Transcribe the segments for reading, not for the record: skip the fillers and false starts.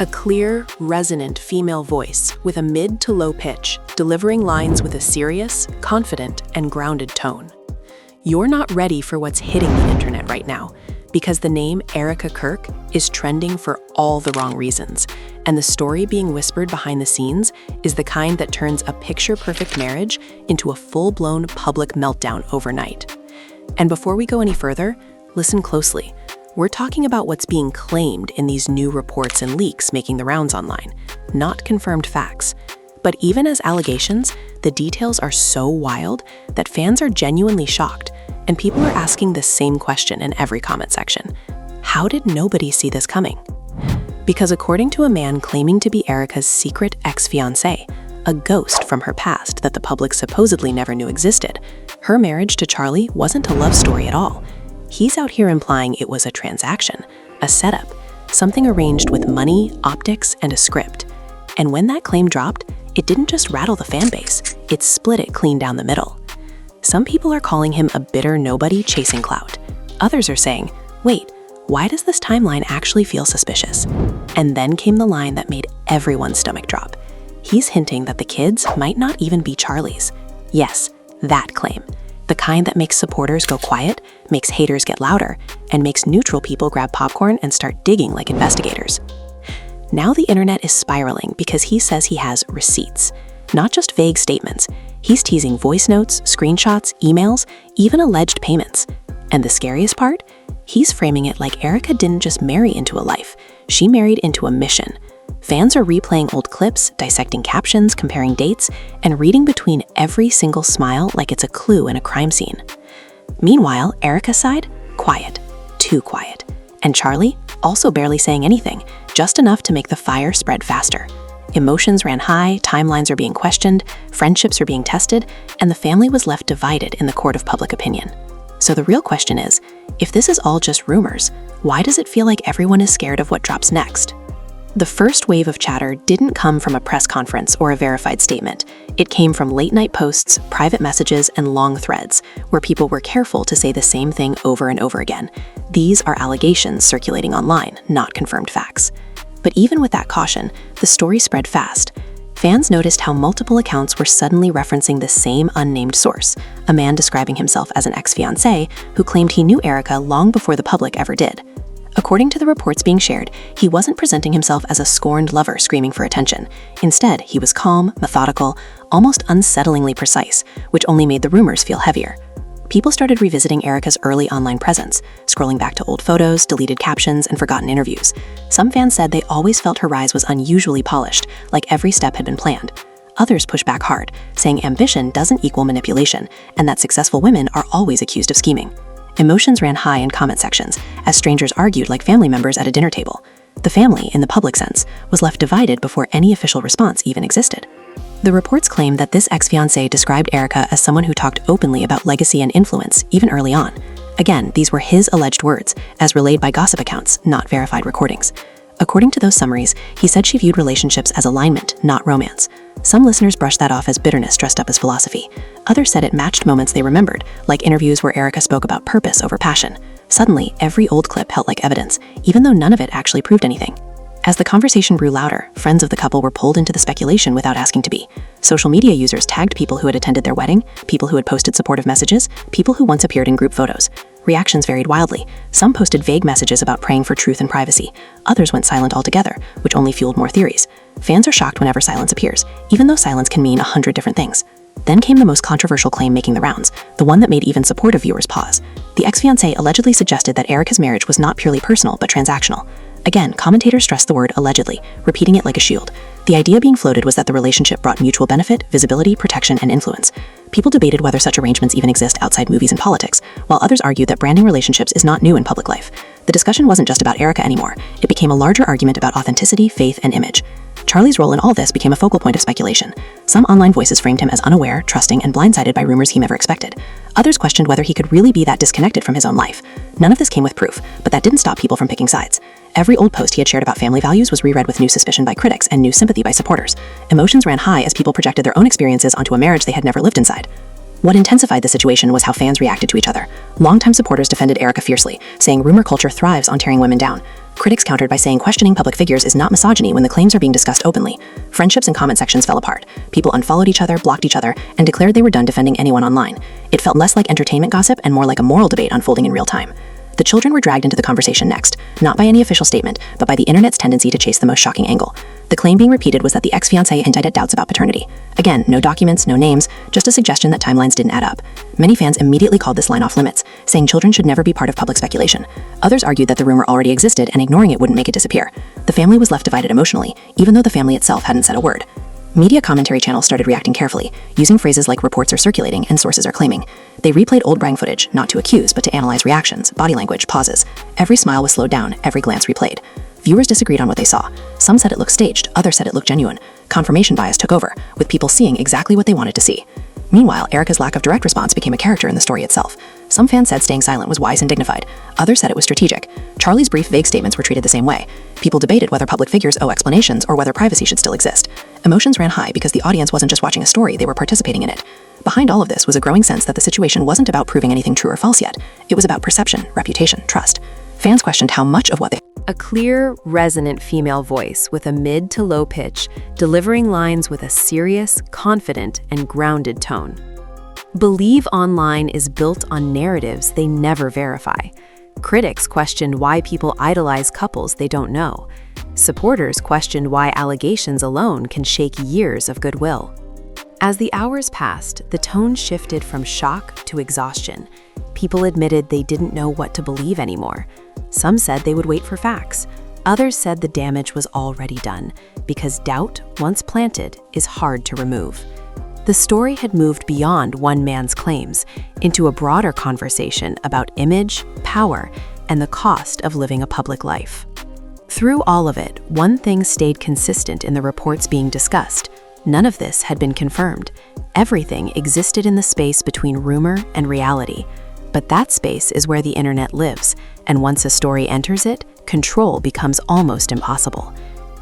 A clear, resonant female voice with a mid to low pitch, delivering lines with a serious, confident, and grounded tone. You're not ready for what's hitting the internet right now, because the name Erika Kirk is trending for all the wrong reasons, and the story being whispered behind the scenes is the kind that turns a picture-perfect marriage into a full-blown public meltdown overnight. And before we go any further, listen closely. We're talking about what's being claimed in these new reports and leaks making the rounds online, not confirmed facts. But even as allegations, the details are so wild that fans are genuinely shocked, and people are asking the same question in every comment section. How did nobody see this coming? Because according to a man claiming to be Erika's secret ex-fiancé, a ghost from her past that the public supposedly never knew existed, her marriage to Charlie wasn't a love story at all. He's out here implying it was a transaction, a setup, something arranged with money, optics, and a script. And when that claim dropped, it didn't just rattle the fan base, it split it clean down the middle. Some people are calling him a bitter nobody chasing clout. Others are saying, wait, why does this timeline actually feel suspicious? And then came the line that made everyone's stomach drop. He's hinting that the kids might not even be Charlie's. Yes, that claim. The kind that makes supporters go quiet, makes haters get louder, and makes neutral people grab popcorn and start digging like investigators. Now the internet is spiraling because he says he has receipts, not just vague statements. He's teasing voice notes, screenshots, emails, even alleged payments. And the scariest part? He's framing it like Erika didn't just marry into a life, she married into a mission. Fans are replaying old clips, dissecting captions, comparing dates, and reading between every single smile like it's a clue in a crime scene. Meanwhile, Erika's side? Quiet. Too quiet. And Charlie? Also barely saying anything, just enough to make the fire spread faster. Emotions ran high, timelines are being questioned, friendships are being tested, and the family was left divided in the court of public opinion. So the real question is, if this is all just rumors, why does it feel like everyone is scared of what drops next? The first wave of chatter didn't come from a press conference or a verified statement. It came from late-night posts, private messages, and long threads, where people were careful to say the same thing over and over again. These are allegations circulating online, not confirmed facts. But even with that caution, the story spread fast. Fans noticed how multiple accounts were suddenly referencing the same unnamed source, a man describing himself as an ex-fiancé who claimed he knew Erika long before the public ever did. According to the reports being shared, he wasn't presenting himself as a scorned lover screaming for attention. Instead, he was calm, methodical, almost unsettlingly precise, which only made the rumors feel heavier. People started revisiting Erika's early online presence, scrolling back to old photos, deleted captions, and forgotten interviews. Some fans said they always felt her rise was unusually polished, like every step had been planned. Others pushed back hard, saying ambition doesn't equal manipulation, and that successful women are always accused of scheming. Emotions ran high in comment sections, as strangers argued like family members at a dinner table. The family, in the public sense, was left divided before any official response even existed. The reports claim that this ex-fiancé described Erika as someone who talked openly about legacy and influence, even early on. Again, these were his alleged words, as relayed by gossip accounts, not verified recordings. According to those summaries, he said she viewed relationships as alignment, not romance. Some listeners brushed that off as bitterness dressed up as philosophy. Others said it matched moments they remembered, like interviews where Erika spoke about purpose over passion. Suddenly, every old clip felt like evidence, even though none of it actually proved anything. As the conversation grew louder, friends of the couple were pulled into the speculation without asking to be. Social media users tagged people who had attended their wedding, people who had posted supportive messages, people who once appeared in group photos. Reactions varied wildly. Some posted vague messages about praying for truth and privacy. Others went silent altogether, which only fueled more theories. Fans are shocked whenever silence appears, even though silence can mean 100 different things. Then came the most controversial claim making the rounds, the one that made even supportive viewers pause. The ex-fiancé allegedly suggested that Erika's marriage was not purely personal, but transactional. Again, commentators stressed the word allegedly, repeating it like a shield. The idea being floated was that the relationship brought mutual benefit, visibility, protection, and influence. People debated whether such arrangements even exist outside movies and politics, while others argued that branding relationships is not new in public life. The discussion wasn't just about Erika anymore. It became a larger argument about authenticity, faith, and image. Charlie's role in all this became a focal point of speculation. Some online voices framed him as unaware, trusting, and blindsided by rumors he never expected. Others questioned whether he could really be that disconnected from his own life. None of this came with proof, but that didn't stop people from picking sides. Every old post he had shared about family values was reread with new suspicion by critics and new sympathy by supporters. Emotions ran high as people projected their own experiences onto a marriage they had never lived inside. What intensified the situation was how fans reacted to each other. Longtime supporters defended Erika fiercely, saying rumor culture thrives on tearing women down. Critics countered by saying questioning public figures is not misogyny when the claims are being discussed openly. Friendships and comment sections fell apart. People unfollowed each other, blocked each other, and declared they were done defending anyone online. It felt less like entertainment gossip and more like a moral debate unfolding in real time. The children were dragged into the conversation next, not by any official statement, but by the internet's tendency to chase the most shocking angle. The claim being repeated was that the ex-fiancé hinted at doubts about paternity. Again, no documents, no names, just a suggestion that timelines didn't add up. Many fans immediately called this line off limits, saying children should never be part of public speculation. Others argued that the rumor already existed and ignoring it wouldn't make it disappear. The family was left divided emotionally, even though the family itself hadn't said a word. Media commentary channels started reacting carefully, using phrases like reports are circulating and sources are claiming. They replayed old prank footage, not to accuse, but to analyze reactions, body language, pauses. Every smile was slowed down, every glance replayed. Viewers disagreed on what they saw. Some said it looked staged, others said it looked genuine. Confirmation bias took over, with people seeing exactly what they wanted to see. Meanwhile, Erika's lack of direct response became a character in the story itself. Some fans said staying silent was wise and dignified. Others said it was strategic. Charlie's brief, vague statements were treated the same way. People debated whether public figures owe explanations or whether privacy should still exist. Emotions ran high because the audience wasn't just watching a story, they were participating in it. Behind all of this was a growing sense that the situation wasn't about proving anything true or false yet. It was about perception, reputation, trust. Fans questioned how much of what they A clear, resonant female voice with a mid to low pitch, delivering lines with a serious, confident, and grounded tone. Believe Online is built on narratives they never verify. Critics questioned why people idolize couples they don't know. Supporters questioned why allegations alone can shake years of goodwill. As the hours passed, the tone shifted from shock to exhaustion. People admitted they didn't know what to believe anymore. Some said they would wait for facts. Others said the damage was already done, because doubt, once planted, is hard to remove. The story had moved beyond one man's claims into a broader conversation about image, power, and the cost of living a public life. Through all of it, one thing stayed consistent in the reports being discussed. None of this had been confirmed. Everything existed in the space between rumor and reality. But that space is where the internet lives, and once a story enters it, control becomes almost impossible.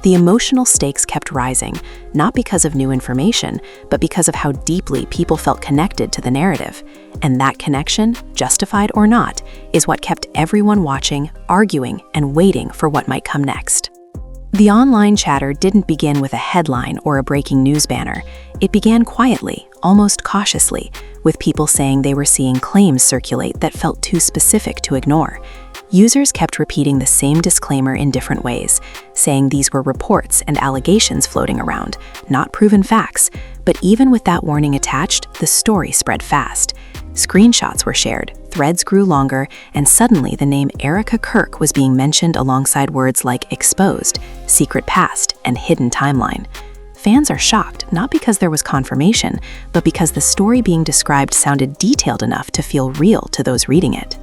The emotional stakes kept rising, not because of new information, but because of how deeply people felt connected to the narrative. And that connection, justified or not, is what kept everyone watching, arguing, and waiting for what might come next. The online chatter didn't begin with a headline or a breaking news banner. It began quietly, almost cautiously, with people saying they were seeing claims circulate that felt too specific to ignore. Users kept repeating the same disclaimer in different ways, saying these were reports and allegations floating around, not proven facts. But even with that warning attached, the story spread fast. Screenshots were shared, threads grew longer, and suddenly the name Erika Kirk was being mentioned alongside words like exposed, secret past, and hidden timeline. Fans are shocked, not because there was confirmation, but because the story being described sounded detailed enough to feel real to those reading it.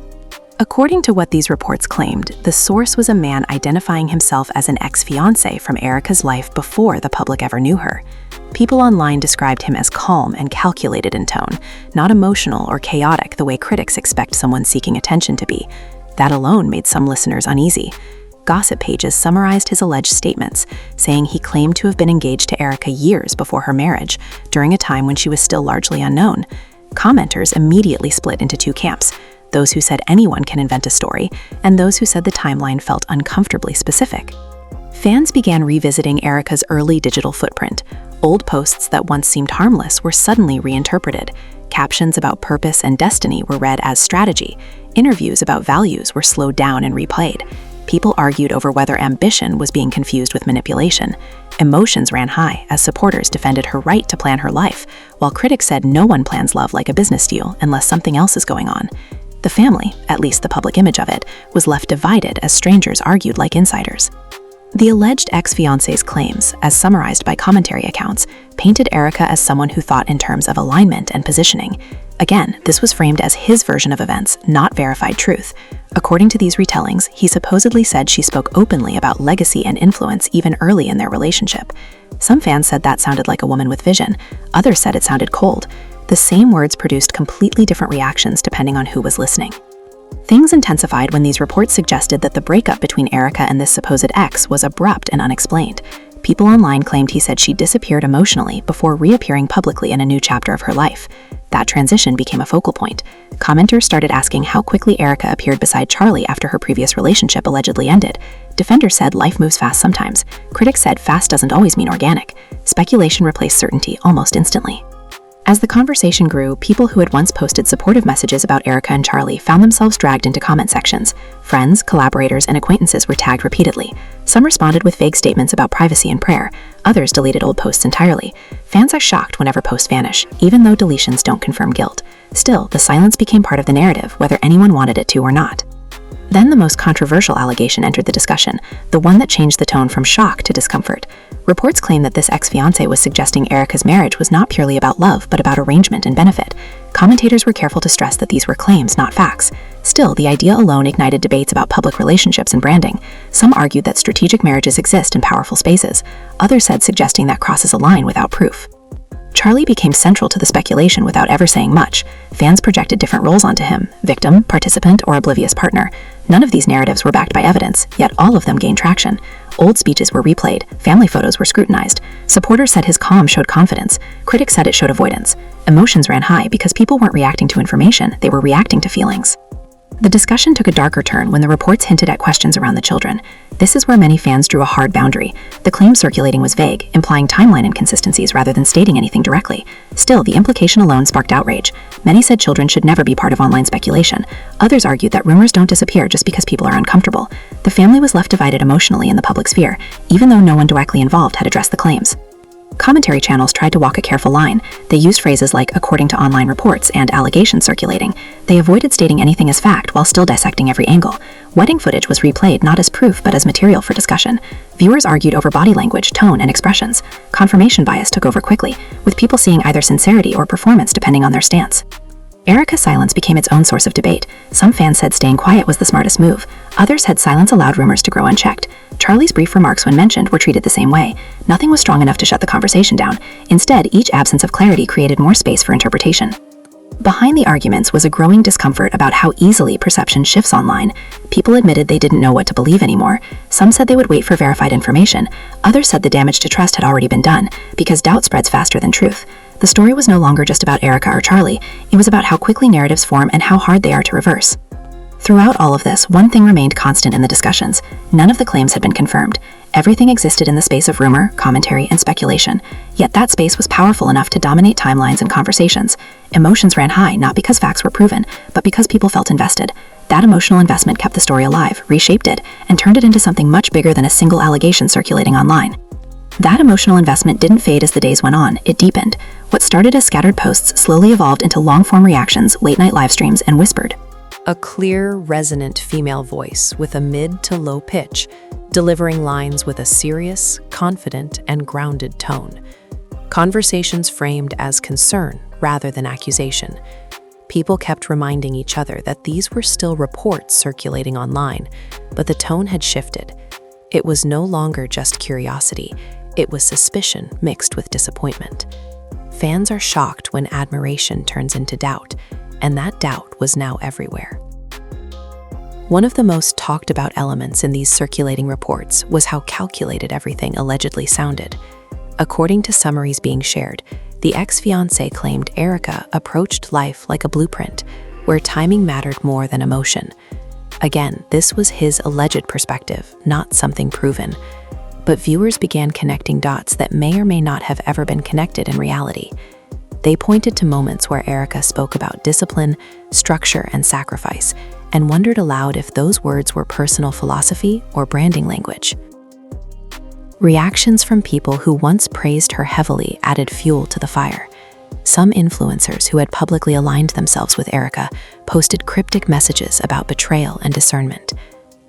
According to what these reports claimed, the source was a man identifying himself as an ex-fiancé from Erika's life before the public ever knew her. People online described him as calm and calculated in tone, not emotional or chaotic the way critics expect someone seeking attention to be. That alone made some listeners uneasy. Gossip pages summarized his alleged statements, saying he claimed to have been engaged to Erika years before her marriage, during a time when she was still largely unknown. Commenters immediately split into two camps: those who said anyone can invent a story, and those who said the timeline felt uncomfortably specific. Fans began revisiting Erika's early digital footprint. Old posts that once seemed harmless were suddenly reinterpreted. Captions about purpose and destiny were read as strategy. Interviews about values were slowed down and replayed. People argued over whether ambition was being confused with manipulation. Emotions ran high as supporters defended her right to plan her life, while critics said no one plans love like a business deal unless something else is going on. The family, at least the public image of it, was left divided as strangers argued like insiders. The alleged ex-fiancé's claims, as summarized by commentary accounts, painted Erika as someone who thought in terms of alignment and positioning. Again, this was framed as his version of events, not verified truth. According to these retellings, he supposedly said she spoke openly about legacy and influence even early in their relationship. Some fans said that sounded like a woman with vision. Others said it sounded cold. The same words produced completely different reactions depending on who was listening. Things intensified when these reports suggested that the breakup between Erika and this supposed ex was abrupt and unexplained. People online claimed he said she disappeared emotionally before reappearing publicly in a new chapter of her life. That transition became a focal point. Commenters started asking how quickly Erika appeared beside Charlie after her previous relationship allegedly ended. Defenders said life moves fast sometimes. Critics said fast doesn't always mean organic. Speculation replaced certainty almost instantly. As the conversation grew, people who had once posted supportive messages about Erika and Charlie found themselves dragged into comment sections. Friends, collaborators, and acquaintances were tagged repeatedly. Some responded with vague statements about privacy and prayer. Others deleted old posts entirely. Fans are shocked whenever posts vanish, even though deletions don't confirm guilt. Still, the silence became part of the narrative, whether anyone wanted it to or not. Then the most controversial allegation entered the discussion, the one that changed the tone from shock to discomfort. Reports claim that this ex-fiancé was suggesting Erika's marriage was not purely about love, but about arrangement and benefit. Commentators were careful to stress that these were claims, not facts. Still, the idea alone ignited debates about public relationships and branding. Some argued that strategic marriages exist in powerful spaces. Others said suggesting that crosses a line without proof. Charlie became central to the speculation without ever saying much. Fans projected different roles onto him: victim, participant, or oblivious partner. None of these narratives were backed by evidence, yet all of them gained traction. Old speeches were replayed, family photos were scrutinized. Supporters said his calm showed confidence. Critics said it showed avoidance. Emotions ran high because people weren't reacting to information, they were reacting to feelings. The discussion took a darker turn when the reports hinted at questions around the children. This is where many fans drew a hard boundary. The claim circulating was vague, implying timeline inconsistencies rather than stating anything directly. Still, the implication alone sparked outrage. Many said children should never be part of online speculation. Others argued that rumors don't disappear just because people are uncomfortable. The family was left divided emotionally in the public sphere, even though no one directly involved had addressed the claims. Commentary channels tried to walk a careful line. They used phrases like "according to online reports" and "allegations circulating." They avoided stating anything as fact while still dissecting every angle. Wedding footage was replayed not as proof but as material for discussion. Viewers argued over body language, tone, and expressions. Confirmation bias took over quickly, with people seeing either sincerity or performance depending on their stance. Erika's silence became its own source of debate. Some fans said staying quiet was the smartest move. Others said silence allowed rumors to grow unchecked. Charlie's brief remarks when mentioned were treated the same way. Nothing was strong enough to shut the conversation down. Instead, each absence of clarity created more space for interpretation. Behind the arguments was a growing discomfort about how easily perception shifts online. People admitted they didn't know what to believe anymore. Some said they would wait for verified information. Others said the damage to trust had already been done, because doubt spreads faster than truth. The story was no longer just about Erika or Charlie. It was about how quickly narratives form and how hard they are to reverse. Throughout all of this, one thing remained constant in the discussions. None of the claims had been confirmed. Everything existed in the space of rumor, commentary, and speculation. Yet that space was powerful enough to dominate timelines and conversations. Emotions ran high, not because facts were proven, but because people felt invested. That emotional investment kept the story alive, reshaped it, and turned it into something much bigger than a single allegation circulating online. That emotional investment didn't fade as the days went on, it deepened. What started as scattered posts slowly evolved into long-form reactions, late-night live streams, and whispered. A clear, resonant female voice with a mid to low pitch, delivering lines with a serious, confident, and grounded tone. Conversations framed as concern rather than accusation. People kept reminding each other that these were still reports circulating online, but the tone had shifted. It was no longer just curiosity, it was suspicion mixed with disappointment. Fans are shocked when admiration turns into doubt, and that doubt was now everywhere. One of the most talked about elements in these circulating reports was how calculated everything allegedly sounded. According to summaries being shared, the ex-fiancé claimed Erika approached life like a blueprint, where timing mattered more than emotion. Again, this was his alleged perspective, not something proven. But viewers began connecting dots that may or may not have ever been connected in reality. They pointed to moments where Erika spoke about discipline, structure, and sacrifice, and wondered aloud if those words were personal philosophy or branding language. Reactions from people who once praised her heavily added fuel to the fire. Some influencers who had publicly aligned themselves with Erika posted cryptic messages about betrayal and discernment.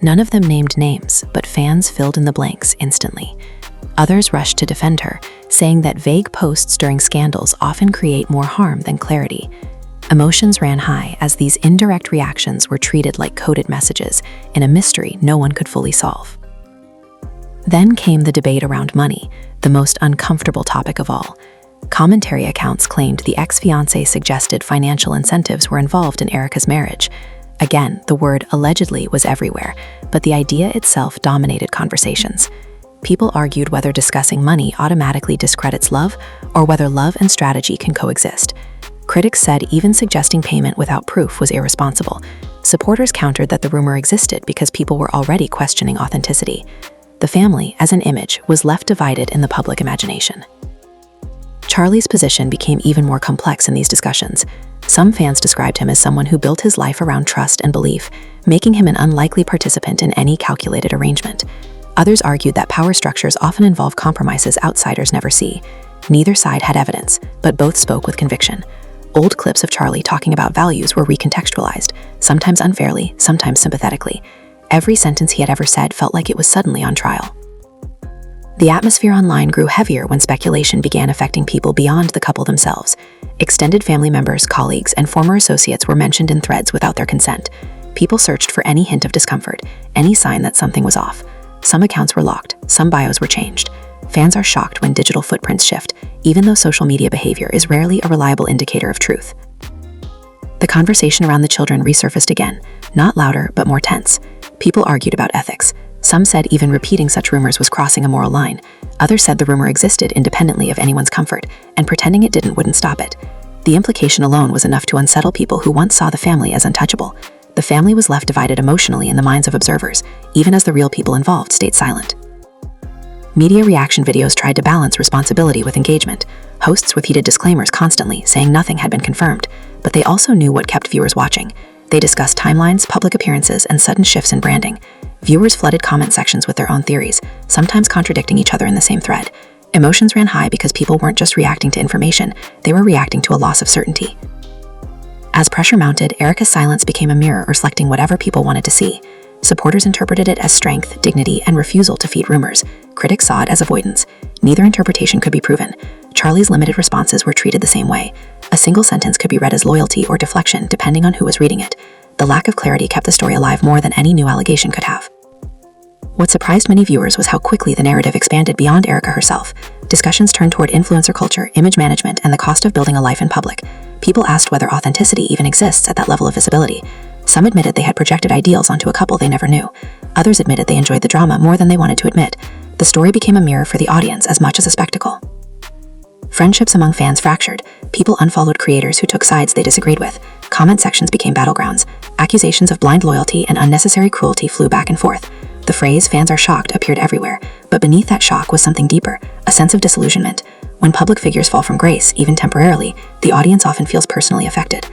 None of them named names, but fans filled in the blanks instantly. Others rushed to defend her, saying that vague posts during scandals often create more harm than clarity. Emotions ran high as these indirect reactions were treated like coded messages in a mystery no one could fully solve. Then came the debate around money, the most uncomfortable topic of all. Commentary accounts claimed the ex-fiancé suggested financial incentives were involved in Erika's marriage. Again, the word allegedly was everywhere, but the idea itself dominated conversations. People argued whether discussing money automatically discredits love or whether love and strategy can coexist. Critics said even suggesting payment without proof was irresponsible. Supporters countered that the rumor existed because people were already questioning authenticity. The family, as an image, was left divided in the public imagination. Charlie's position became even more complex in these discussions. Some fans described him as someone who built his life around trust and belief, making him an unlikely participant in any calculated arrangement. Others argued that power structures often involve compromises outsiders never see. Neither side had evidence, but both spoke with conviction. Old clips of Charlie talking about values were recontextualized, sometimes unfairly, sometimes sympathetically. Every sentence he had ever said felt like it was suddenly on trial. The atmosphere online grew heavier when speculation began affecting people beyond the couple themselves. Extended family members, colleagues, and former associates were mentioned in threads without their consent. People searched for any hint of discomfort, any sign that something was off. Some accounts were locked, some bios were changed. Fans are shocked when digital footprints shift, even though social media behavior is rarely a reliable indicator of truth. The conversation around the children resurfaced again, not louder but more tense. People argued about ethics. Some said even repeating such rumors was crossing a moral line. Others said the rumor existed independently of anyone's comfort, and pretending it didn't wouldn't stop it. The implication alone was enough to unsettle people who once saw the family as untouchable. The family was left divided emotionally in the minds of observers, even as the real people involved stayed silent. Media reaction videos tried to balance responsibility with engagement. Hosts repeated disclaimers constantly, saying nothing had been confirmed, but they also knew what kept viewers watching. They discussed timelines, public appearances, and sudden shifts in branding. Viewers flooded comment sections with their own theories, sometimes contradicting each other in the same thread. Emotions ran high because people weren't just reacting to information, they were reacting to a loss of certainty. As pressure mounted, Erika's silence became a mirror reflecting whatever people wanted to see. Supporters interpreted it as strength, dignity, and refusal to feed rumors. Critics saw it as avoidance. Neither interpretation could be proven. Charlie's limited responses were treated the same way. A single sentence could be read as loyalty or deflection, depending on who was reading it. The lack of clarity kept the story alive more than any new allegation could have. What surprised many viewers was how quickly the narrative expanded beyond Erika herself. Discussions turned toward influencer culture, image management, and the cost of building a life in public. People asked whether authenticity even exists at that level of visibility. Some admitted they had projected ideals onto a couple they never knew. Others admitted they enjoyed the drama more than they wanted to admit. The story became a mirror for the audience as much as a spectacle. Friendships among fans fractured. People unfollowed creators who took sides they disagreed with. Comment sections became battlegrounds. Accusations of blind loyalty and unnecessary cruelty flew back and forth. The phrase "fans are shocked" appeared everywhere, but beneath that shock was something deeper, a sense of disillusionment. When public figures fall from grace, even temporarily, the audience often feels personally affected.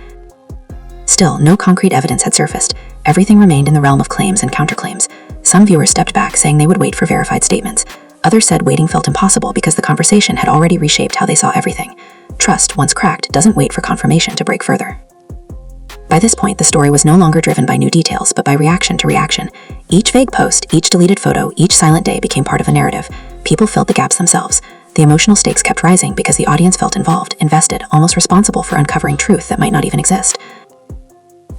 Still, no concrete evidence had surfaced. Everything remained in the realm of claims and counterclaims. Some viewers stepped back, saying they would wait for verified statements. Others said waiting felt impossible because the conversation had already reshaped how they saw everything. Trust, once cracked, doesn't wait for confirmation to break further. By this point, the story was no longer driven by new details, but by reaction to reaction. Each vague post, each deleted photo, each silent day became part of a narrative. People filled the gaps themselves. The emotional stakes kept rising because the audience felt involved, invested, almost responsible for uncovering truth that might not even exist.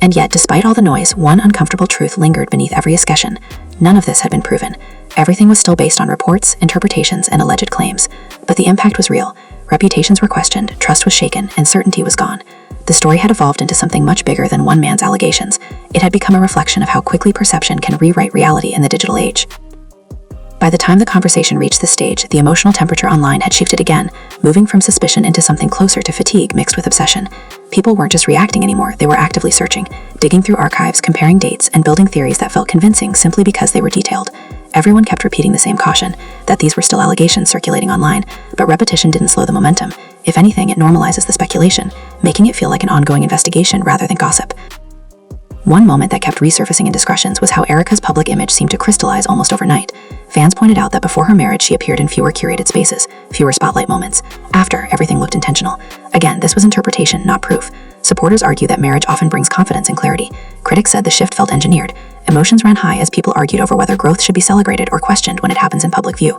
And yet, despite all the noise, one uncomfortable truth lingered beneath every escutcheon. None of this had been proven. Everything was still based on reports, interpretations, and alleged claims. But the impact was real. Reputations were questioned, trust was shaken, and certainty was gone. The story had evolved into something much bigger than one man's allegations. It had become a reflection of how quickly perception can rewrite reality in the digital age. By the time the conversation reached this stage, the emotional temperature online had shifted again, moving from suspicion into something closer to fatigue mixed with obsession. People weren't just reacting anymore, they were actively searching, digging through archives, comparing dates, and building theories that felt convincing simply because they were detailed. Everyone kept repeating the same caution, that these were still allegations circulating online, but repetition didn't slow the momentum. If anything, it normalizes the speculation, making it feel like an ongoing investigation rather than gossip. One moment that kept resurfacing in discussions was how Erika's public image seemed to crystallize almost overnight. Fans pointed out that before her marriage, she appeared in fewer curated spaces, fewer spotlight moments. After, everything looked intentional. Again, this was interpretation, not proof. Supporters argue that marriage often brings confidence and clarity. Critics said the shift felt engineered. Emotions ran high as people argued over whether growth should be celebrated or questioned when it happens in public view.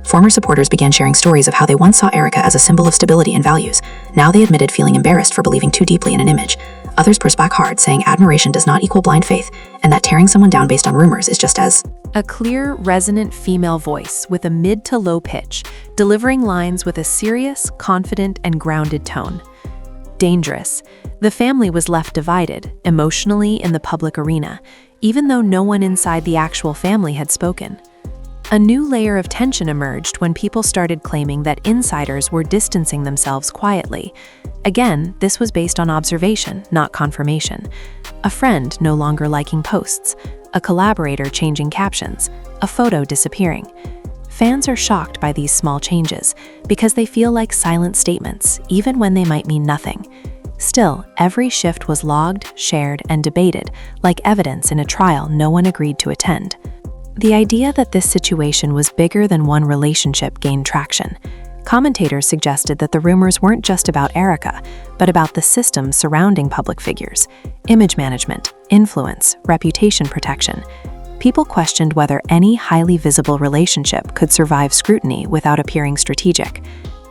Former supporters began sharing stories of how they once saw Erika as a symbol of stability and values. Now they admitted feeling embarrassed for believing too deeply in an image. Others pushed back hard, saying admiration does not equal blind faith, and that tearing someone down based on rumors is just as a clear, resonant female voice with a mid to low pitch, delivering lines with a serious, confident, and grounded tone. Dangerous. The family was left divided, emotionally in the public arena, even though no one inside the actual family had spoken. A new layer of tension emerged when people started claiming that insiders were distancing themselves quietly. Again, this was based on observation, not confirmation. A friend no longer liking posts, a collaborator changing captions, a photo disappearing. Fans are shocked by these small changes because they feel like silent statements, even when they might mean nothing. Still, every shift was logged, shared, and debated, like evidence in a trial no one agreed to attend. The idea that this situation was bigger than one relationship gained traction. Commentators suggested that the rumors weren't just about Erika, but about the systems surrounding public figures: image management, influence, reputation protection. People questioned whether any highly visible relationship could survive scrutiny without appearing strategic.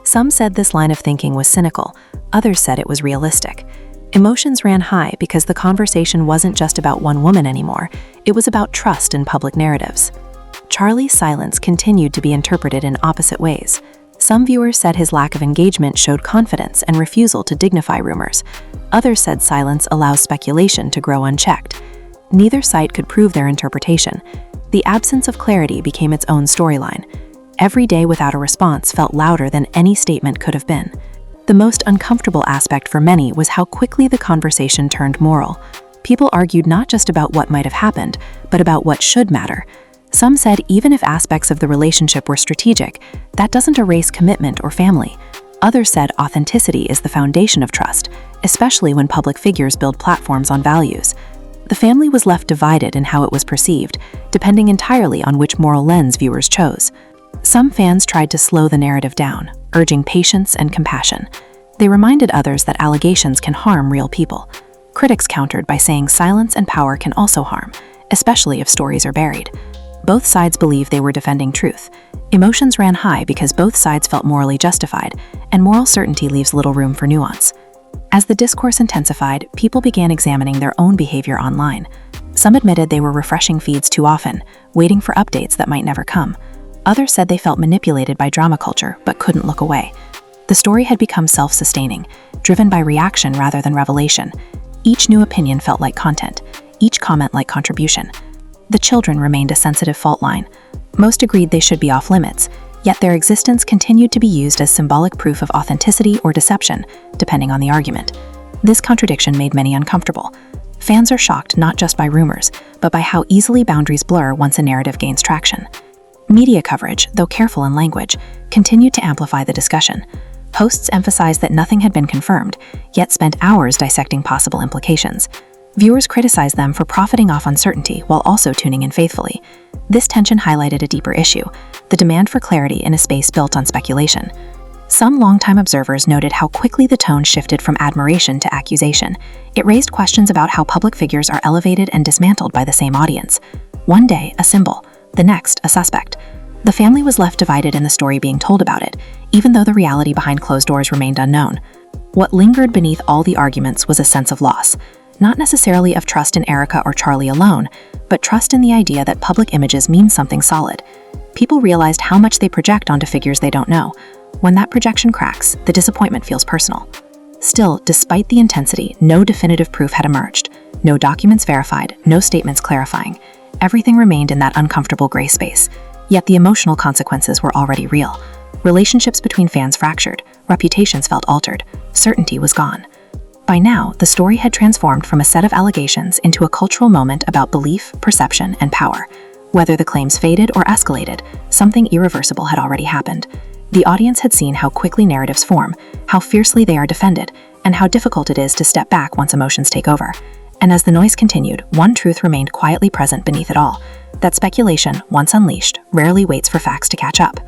Some said this line of thinking was cynical, others said it was realistic. Emotions ran high because the conversation wasn't just about one woman anymore, it was about trust in public narratives. Charlie's silence continued to be interpreted in opposite ways. Some viewers said his lack of engagement showed confidence and refusal to dignify rumors. Others said silence allows speculation to grow unchecked. Neither side could prove their interpretation. The absence of clarity became its own storyline. Every day without a response felt louder than any statement could have been. The most uncomfortable aspect for many was how quickly the conversation turned moral. People argued not just about what might have happened, but about what should matter. Some said even if aspects of the relationship were strategic, that doesn't erase commitment or family. Others said authenticity is the foundation of trust, especially when public figures build platforms on values. The family was left divided in how it was perceived, depending entirely on which moral lens viewers chose. Some fans tried to slow the narrative down, urging patience and compassion. They reminded others that allegations can harm real people. Critics countered by saying silence and power can also harm, especially if stories are buried. Both sides believed they were defending truth. Emotions ran high because both sides felt morally justified, and moral certainty leaves little room for nuance. As the discourse intensified, people began examining their own behavior online. Some admitted they were refreshing feeds too often, waiting for updates that might never come. Others said they felt manipulated by drama culture, but couldn't look away. The story had become self-sustaining, driven by reaction rather than revelation. Each new opinion felt like content, each comment like contribution. The children remained a sensitive fault line. Most agreed they should be off limits, yet their existence continued to be used as symbolic proof of authenticity or deception, depending on the argument. This contradiction made many uncomfortable. Fans are shocked not just by rumors, but by how easily boundaries blur once a narrative gains traction. Media coverage, though careful in language, continued to amplify the discussion. Posts emphasized that nothing had been confirmed, yet spent hours dissecting possible implications. Viewers criticized them for profiting off uncertainty while also tuning in faithfully. This tension highlighted a deeper issue: the demand for clarity in a space built on speculation. Some longtime observers noted how quickly the tone shifted from admiration to accusation. It raised questions about how public figures are elevated and dismantled by the same audience. One day, a symbol, the next, a suspect. The family was left divided in the story being told about it, even though the reality behind closed doors remained unknown. What lingered beneath all the arguments was a sense of loss. Not necessarily of trust in Erika or Charlie alone, but trust in the idea that public images mean something solid. People realized how much they project onto figures they don't know. When that projection cracks, the disappointment feels personal. Still, despite the intensity, no definitive proof had emerged. No documents verified, no statements clarifying. Everything remained in that uncomfortable gray space. Yet the emotional consequences were already real. Relationships between fans fractured, reputations felt altered, certainty was gone. By now, the story had transformed from a set of allegations into a cultural moment about belief, perception, and power. Whether the claims faded or escalated, something irreversible had already happened. The audience had seen how quickly narratives form, how fiercely they are defended, and how difficult it is to step back once emotions take over. And as the noise continued, one truth remained quietly present beneath it all: that speculation, once unleashed, rarely waits for facts to catch up.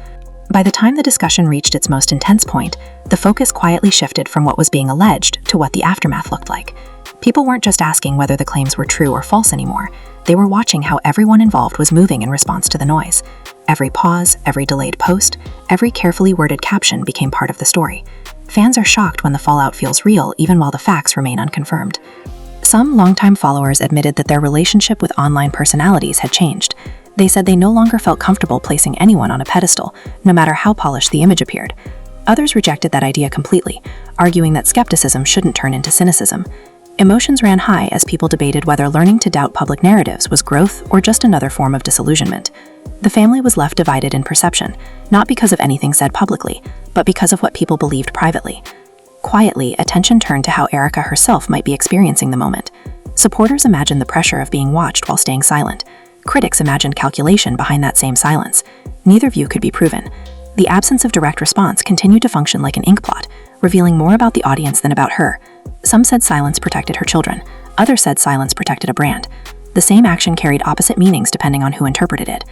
By the time the discussion reached its most intense point, the focus quietly shifted from what was being alleged to what the aftermath looked like. People weren't just asking whether the claims were true or false anymore. They were watching how everyone involved was moving in response to the noise. Every pause, every delayed post, every carefully worded caption became part of the story. Fans are shocked when the fallout feels real, even while the facts remain unconfirmed. Some longtime followers admitted that their relationship with online personalities had changed. They said they no longer felt comfortable placing anyone on a pedestal, no matter how polished the image appeared. Others rejected that idea completely, arguing that skepticism shouldn't turn into cynicism. Emotions ran high as people debated whether learning to doubt public narratives was growth or just another form of disillusionment. The family was left divided in perception, not because of anything said publicly, but because of what people believed privately. Quietly, attention turned to how Erika herself might be experiencing the moment. Supporters imagined the pressure of being watched while staying silent. Critics imagined calculation behind that same silence. Neither view could be proven. The absence of direct response continued to function like an ink blot, revealing more about the audience than about her. Some said silence protected her children. Others said silence protected a brand. The same action carried opposite meanings depending on who interpreted it.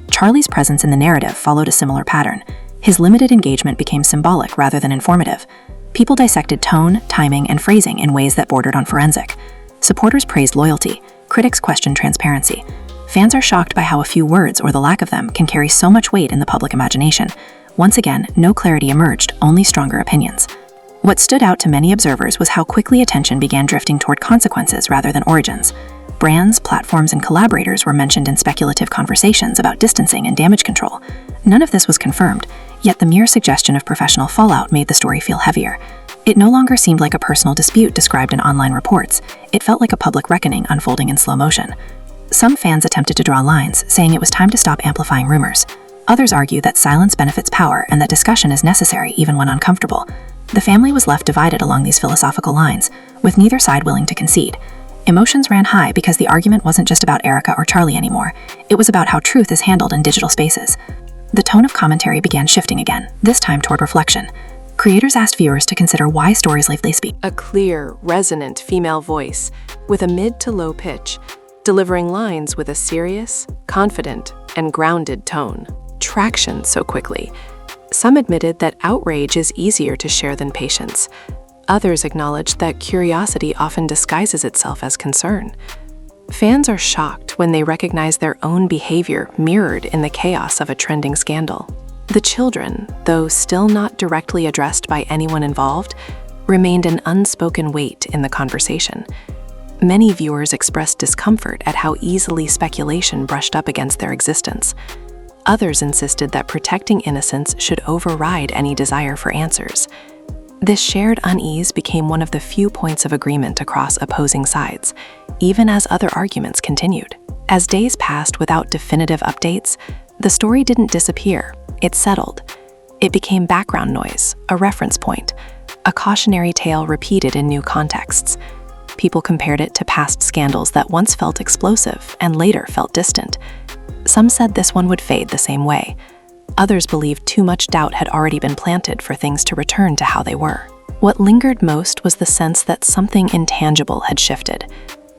Charlie's presence in the narrative followed a similar pattern. His limited engagement became symbolic rather than informative. People dissected tone, timing, and phrasing in ways that bordered on forensic. Supporters praised loyalty. Critics questioned transparency. Fans are shocked by how a few words, or the lack of them, can carry so much weight in the public imagination. Once again, no clarity emerged, only stronger opinions. What stood out to many observers was how quickly attention began drifting toward consequences rather than origins. Brands, platforms, and collaborators were mentioned in speculative conversations about distancing and damage control. None of this was confirmed, yet the mere suggestion of professional fallout made the story feel heavier. It no longer seemed like a personal dispute described in online reports. It felt like a public reckoning unfolding in slow motion. Some fans attempted to draw lines, saying it was time to stop amplifying rumors. Others argued that silence benefits power and that discussion is necessary even when uncomfortable. The family was left divided along these philosophical lines, with neither side willing to concede. Emotions ran high because the argument wasn't just about Erika or Charlie anymore. It was about how truth is handled in digital spaces. The tone of commentary began shifting again, this time toward reflection. Creators asked viewers to consider why stories like they speak. A clear, resonant female voice with a mid to low pitch, delivering lines with a serious, confident, and grounded tone. Traction so quickly. Some admitted that outrage is easier to share than patience. Others acknowledged that curiosity often disguises itself as concern. Fans are shocked when they recognize their own behavior mirrored in the chaos of a trending scandal. The children, though still not directly addressed by anyone involved, remained an unspoken weight in the conversation. Many viewers expressed discomfort at how easily speculation brushed up against their existence. Others insisted that protecting innocence should override any desire for answers. This shared unease became one of the few points of agreement across opposing sides, even as other arguments continued. As days passed without definitive updates, the story didn't disappear, it settled. It became background noise, a reference point, a cautionary tale repeated in new contexts. People compared it to past scandals that once felt explosive and later felt distant. Some said this one would fade the same way. Others believed too much doubt had already been planted for things to return to how they were. What lingered most was the sense that something intangible had shifted.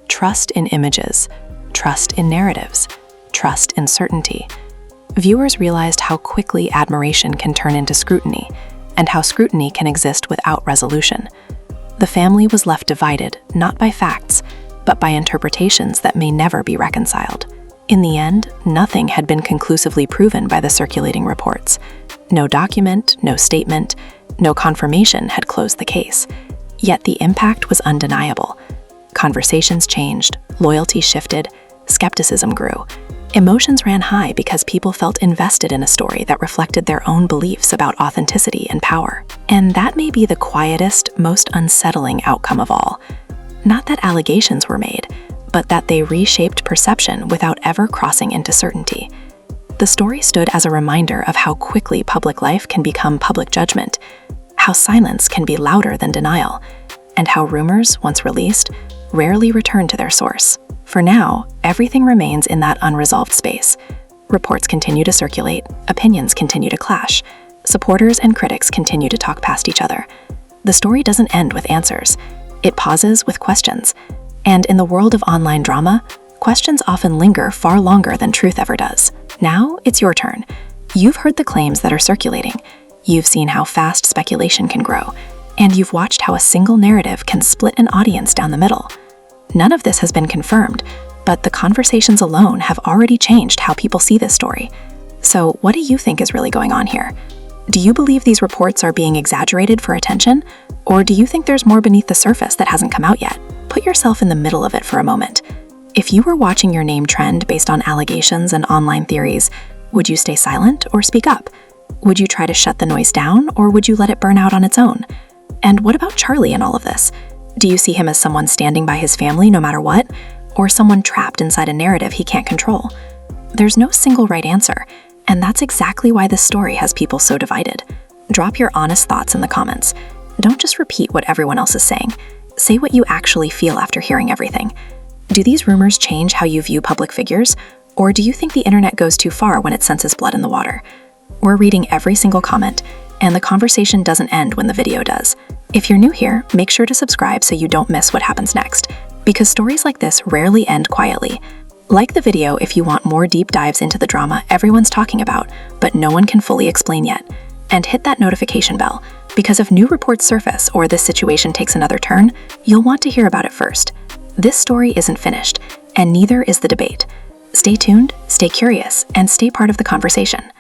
Trust in images, trust in narratives, trust in certainty. Viewers realized how quickly admiration can turn into scrutiny, and how scrutiny can exist without resolution. The family was left divided, not by facts, but by interpretations that may never be reconciled. In the end, nothing had been conclusively proven by the circulating reports. No document, no statement, no confirmation had closed the case. Yet the impact was undeniable. Conversations changed, loyalty shifted, skepticism grew. Emotions ran high because people felt invested in a story that reflected their own beliefs about authenticity and power. And that may be the quietest, most unsettling outcome of all. Not that allegations were made, but that they reshaped perception without ever crossing into certainty. The story stood as a reminder of how quickly public life can become public judgment, how silence can be louder than denial, and how rumors, once released, rarely return to their source. For now, everything remains in that unresolved space. Reports continue to circulate, opinions continue to clash, supporters and critics continue to talk past each other. The story doesn't end with answers. It pauses with questions. And in the world of online drama, questions often linger far longer than truth ever does. Now, it's your turn. You've heard the claims that are circulating. You've seen how fast speculation can grow. And you've watched how a single narrative can split an audience down the middle. None of this has been confirmed, but the conversations alone have already changed how people see this story. So, what do you think is really going on here? Do you believe these reports are being exaggerated for attention? Or do you think there's more beneath the surface that hasn't come out yet? Put yourself in the middle of it for a moment. If you were watching your name trend based on allegations and online theories, would you stay silent or speak up? Would you try to shut the noise down, or would you let it burn out on its own? And what about Charlie in all of this? Do you see him as someone standing by his family no matter what, or someone trapped inside a narrative he can't control? There's no single right answer, and that's exactly why this story has people so divided. Drop your honest thoughts in the comments. Don't just repeat what everyone else is saying. Say what you actually feel after hearing everything. Do these rumors change how you view public figures? Or do you think the internet goes too far when it senses blood in the water? We're reading every single comment, and the conversation doesn't end when the video does. If you're new here, make sure to subscribe so you don't miss what happens next, because stories like this rarely end quietly. Like the video if you want more deep dives into the drama everyone's talking about, but no one can fully explain yet. And hit that notification bell, because if new reports surface or this situation takes another turn, you'll want to hear about it first. This story isn't finished, and neither is the debate. Stay tuned, stay curious, and stay part of the conversation.